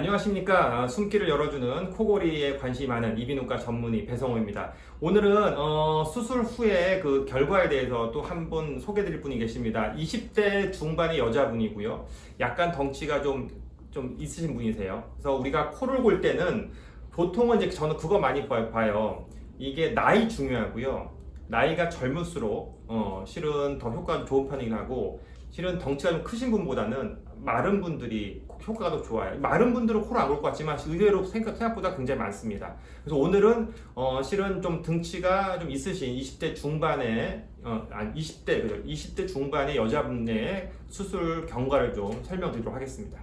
안녕하십니까. 숨길을 열어주는 코골이에 관심이 많은 이비인후과 전문의 배성호입니다. 오늘은 수술 후에 그 결과에 대해서 또 한 분 소개드릴 분이 계십니다. 20대 중반의 여자분이고요. 약간 덩치가 좀 있으신 분이세요. 그래서 우리가 코를 골 때는 보통은 이제 저는 그거 많이 봐요. 이게 나이 중요하고요. 나이가 젊을수록 실은 더 효과가 좋은 편이긴 하고, 실은 덩치가 좀 크신 분보다는 마른 분들이 효과가 더 좋아요. 마른 분들은 코를 안 골 것 같지만 의외로 생각보다 굉장히 많습니다. 그래서 오늘은 실은 좀 등치가 좀 있으신 20대 중반의 20대 중반의 여자분의 수술 경과를 좀 설명드리도록 하겠습니다.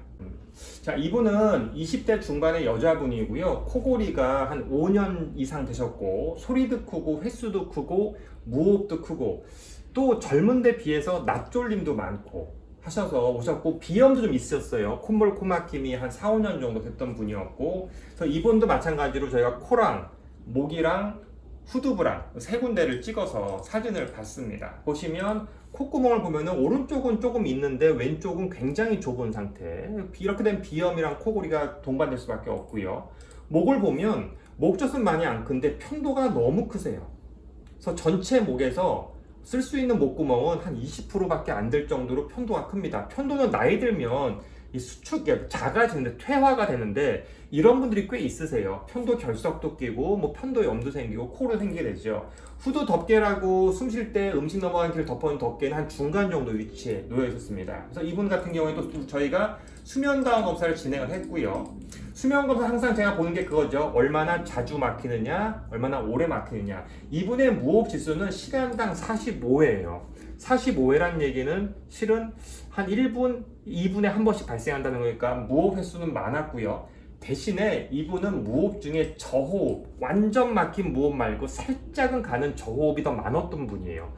자, 이분은 20대 중반의 여자분이고요. 코골이가 한 5년 이상 되셨고, 소리도 크고 횟수도 크고 무호흡도 크고, 또 젊은데 비해서 낯졸림도 많고 하셔서 오셨고, 비염도 좀 있었어요. 콧물 코막힘이 한 4, 5년 정도 됐던 분이었고, 그래서 이분도 마찬가지로 저희가 코랑 목이랑 후두부랑 세 군데를 찍어서 사진을 봤습니다. 보시면 콧구멍을 보면은 오른쪽은 조금 있는데 왼쪽은 굉장히 좁은 상태. 이렇게 된 비염이랑 코골이가 동반될 수밖에 없고요. 목을 보면 목젖은 많이 안 큰데 편도가 너무 크세요. 그래서 전체 목에서 쓸 수 있는 목구멍은 한 20%밖에 안 될 정도로 편도가 큽니다. 편도는 나이 들면 이 수축이 작아지는데 퇴화가 되는데, 이런 분들이 꽤 있으세요. 편도 결석도 끼고 뭐 편도염도 생기고 코로 생기게 되죠. 후두 덮개라고 숨 쉴 때 음식 넘어간 길을 덮어놓은 덮개는 한 중간 정도 위치에 놓여 있었습니다. 그래서 이분 같은 경우에도 저희가 수면다운 검사를 진행을 했고요. 수면 검사 항상 제가 보는 게 그거죠. 얼마나 자주 막히느냐, 얼마나 오래 막히느냐. 이분의 무호흡 지수는 시간당 45회예요. 45회란 얘기는 실은 한 1분, 2분에 한 번씩 발생한다는 거니까 무호흡 횟수는 많았고요. 대신에 이분은 무호흡 중에 저호흡, 완전 막힌 무호흡 말고 살짝은 가는 저호흡이 더 많았던 분이에요.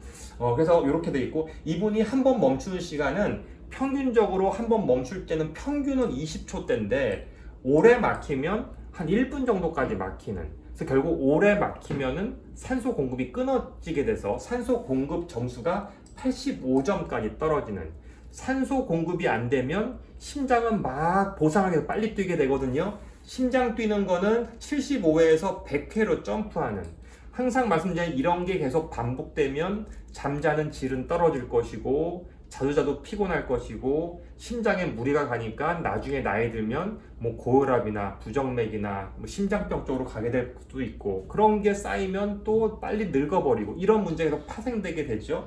그래서 이렇게 돼 있고, 이분이 한 번 멈추는 시간은 평균적으로 한 번 멈출 때는 평균은 20초대인데 오래 막히면 한 1분 정도까지 막히는. 그래서 결국 오래 막히면은 산소 공급이 끊어지게 돼서 산소 공급 점수가 85점까지 떨어지는. 산소 공급이 안 되면 심장은 막 보상하게 빨리 뛰게 되거든요. 심장 뛰는 거는 75회에서 100회로 점프하는. 항상 말씀드린 이런 게 계속 반복되면 잠자는 질은 떨어질 것이고, 자도 피곤할 것이고, 심장에 무리가 가니까 나중에 나이 들면 뭐 고혈압이나 부정맥이나 뭐 심장병 쪽으로 가게 될 수도 있고, 그런 게 쌓이면 또 빨리 늙어버리고 이런 문제가 파생되게 되죠.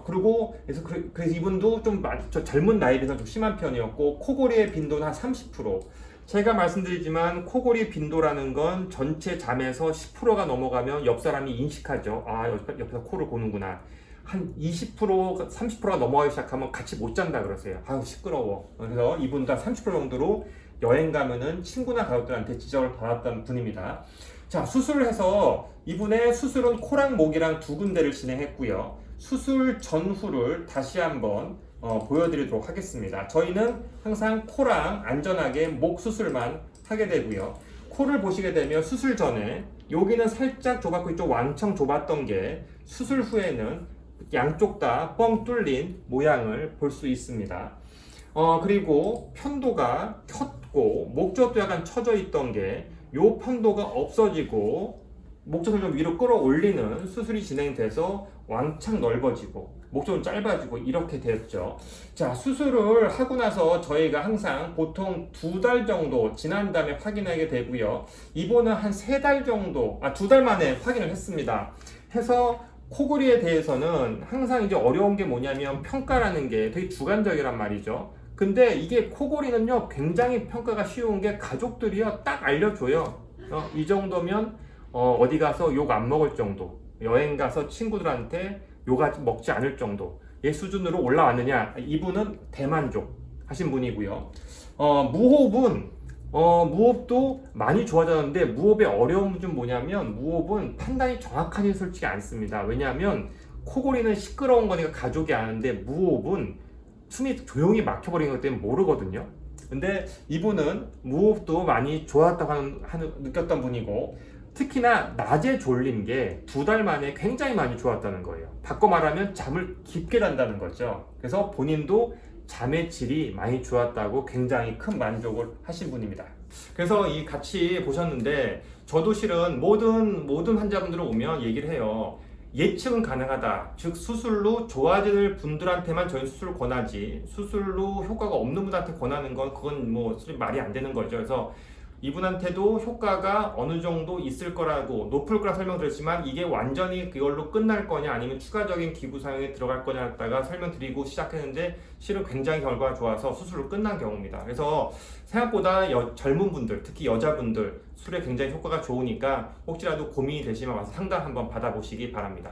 그리고 그래서 이분도 좀 젊은 나이에 비해서 좀 심한 편이었고, 코골이의 빈도는 한 30%. 제가 말씀드리지만 코골이 빈도라는 건 전체 잠에서 10%가 넘어가면 옆 사람이 인식하죠. 아, 옆에서 코를 고는구나. 한 20%, 30%가 넘어가기 시작하면 같이 못 잔다 그러세요. 아유, 시끄러워. 그래서 이분도 한 30% 정도로 여행 가면은 친구나 가족들한테 지적을 받았던 분입니다. 자, 수술을 해서 이분의 수술은 코랑 목이랑 두 군데를 진행했고요. 수술 전후를 다시 한번 보여드리도록 하겠습니다. 저희는 항상 코랑 안전하게 목 수술만 하게 되고요. 코를 보시게 되면 수술 전에 여기는 살짝 좁았고 이쪽 왕창 좁았던 게 수술 후에는 양쪽 다 뻥 뚫린 모양을 볼 수 있습니다. 그리고 편도가 켰고 목젖도 약간 처져 있던 게 요 편도가 없어지고 목젖을 좀 위로 끌어올리는 수술이 진행돼서 왕창 넓어지고 목젖은 짧아지고 이렇게 됐죠. 자, 수술을 하고 나서 저희가 항상 보통 2달 정도 지난 다음에 확인하게 되고요. 이번은 한 3달 정도, 2달 만에 확인을 했습니다. 해서 코골이에 대해서는 항상 이제 어려운 게 뭐냐면 평가라는 게 되게 주관적이란 말이죠. 근데 이게 코골이는요, 굉장히 평가가 쉬운 게 가족들이요 딱 알려줘요. 이 정도면 어디 가서 욕 안 먹을 정도, 여행 가서 친구들한테 욕 먹지 않을 정도, 얘 수준으로 올라왔느냐. 이분은 대만족 하신 분이고요. 무호흡도 많이 좋아졌는데, 무호흡의 어려움은 좀 뭐냐면 무호흡은 판단이 정확하지 솔직히 않습니다. 왜냐하면 코골이는 시끄러운 거니까 가족이 아는데, 무호흡은 숨이 조용히 막혀버리는 것 때문에 모르거든요. 근데 이분은 무호흡도 많이 좋았다고 느꼈던 분이고, 특히나 낮에 졸린 게 2달 만에 굉장히 많이 좋았다는 거예요. 바꿔 말하면 잠을 깊게 잔다는 거죠. 그래서 본인도 잠의 질이 많이 좋았다고 굉장히 큰 만족을 하신 분입니다. 그래서 이 같이 보셨는데 저도 실은 모든 환자분들은 오면 얘기를 해요. 예측은 가능하다. 즉 수술로 좋아질 분들한테만 저희 수술을 권하지 수술로 효과가 없는 분한테 권하는 건 그건 뭐 말이 안 되는 거죠. 그래서 이분한테도 효과가 어느 정도 있을 거라고 높을 거라 설명드렸지만 이게 완전히 그걸로 끝날 거냐 아니면 추가적인 기구 사용에 들어갈 거냐 했다가 설명드리고 시작했는데 실은 굉장히 결과가 좋아서 수술로 끝난 경우입니다. 그래서 생각보다 젊은 분들 특히 여자분들 술에 굉장히 효과가 좋으니까 혹시라도 고민이 되시면 와서 상담 한번 받아보시기 바랍니다.